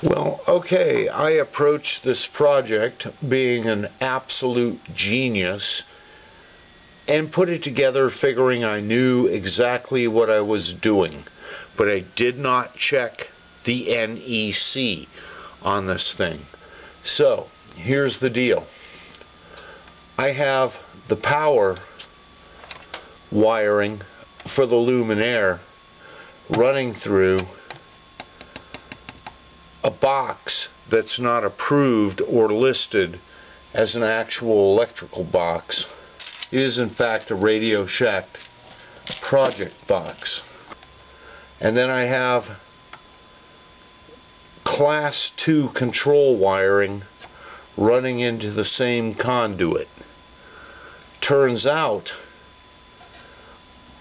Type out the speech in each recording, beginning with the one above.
Well, okay, I approached this project being an absolute genius and put it together figuring I knew exactly what I was doing, but I did not check the NEC on this thing. So, here's the deal. I have the power wiring for the luminaire running through a box that's not approved or listed as an actual electrical box. It is in fact a Radio Shack project box. And then I have class 2 control wiring running into the same conduit. Turns out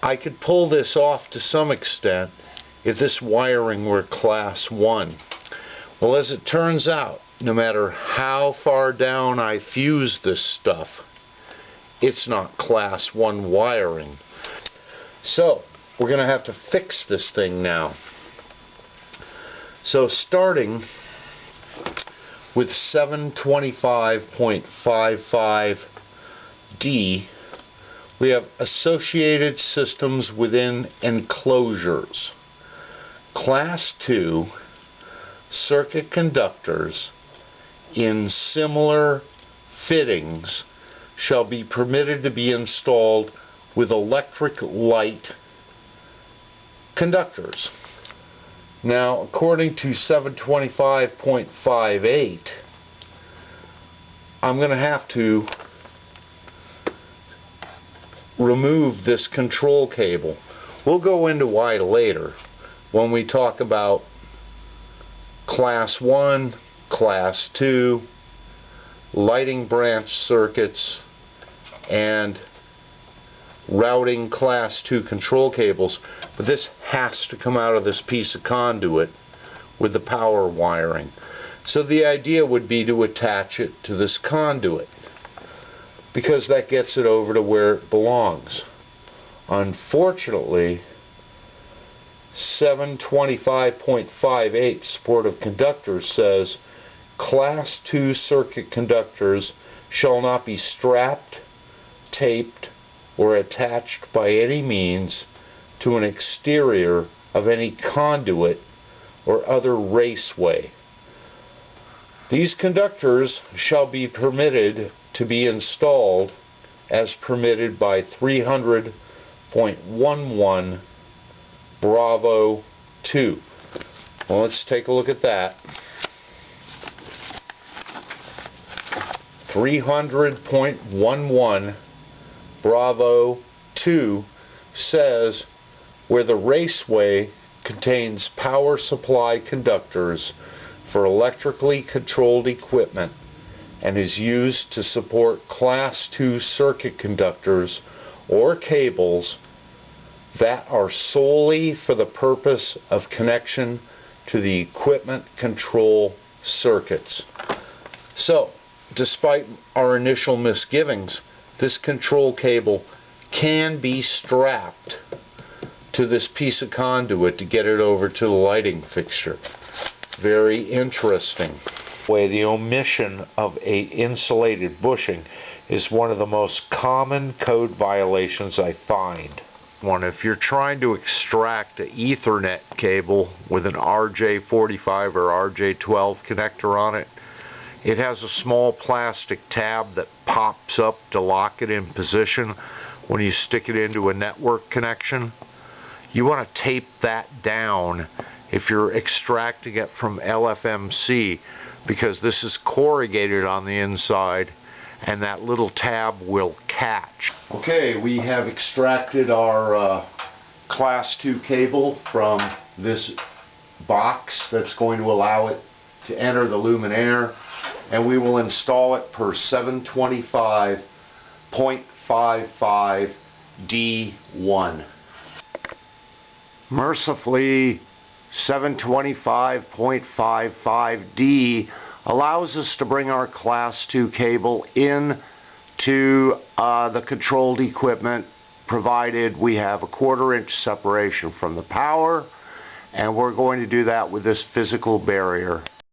I could pull this off to some extent if this wiring were class 1. Well, as it turns out, no matter how far down I fuse this stuff, it's not class 1 wiring. So, we're going to have to fix this thing now. So, starting with 725.55D, we have associated systems within enclosures. Class 2 circuit conductors in similar fittings shall be permitted to be installed with electric light conductors. Now, according to 725.58, I'm going to have to remove this control cable. We'll go into why later when we talk about Class 1, Class 2, lighting branch circuits, and routing Class 2 control cables. But this has to come out of this piece of conduit with the power wiring. So the idea would be to attach it to this conduit, because that gets it over to where it belongs. Unfortunately, 725.58 supportive conductors says Class 2 circuit conductors shall not be strapped, taped, or attached by any means to an exterior of any conduit or other raceway. These conductors shall be permitted to be installed as permitted by 300.11 Bravo 2. Well, let's take a look at that. 300.11 Bravo 2 says where the raceway contains power supply conductors for electrically controlled equipment and is used to support Class 2 circuit conductors or cables that are solely for the purpose of connection to the equipment control circuits. So, despite our initial misgivings, this control cable can be strapped to this piece of conduit to get it over to the lighting fixture. Very interesting. The omission of an insulated bushing is one of the most common code violations I find. If you're trying to extract an Ethernet cable with an RJ45 or RJ12 connector on it, it has a small plastic tab that pops up to lock it in position when you stick it into a network connection. You want to tape that down if you're extracting it from LFMC, because this is corrugated on the inside and that little tab will catch. Okay, we have extracted our Class 2 cable from this box that's going to allow it to enter the luminaire, and we will install it per 725.55 D1. Mercifully, 725.55D allows us to bring our Class 2 cable in to the controlled equipment, provided we have a 1/4 inch separation from the power, and we're going to do that with this physical barrier.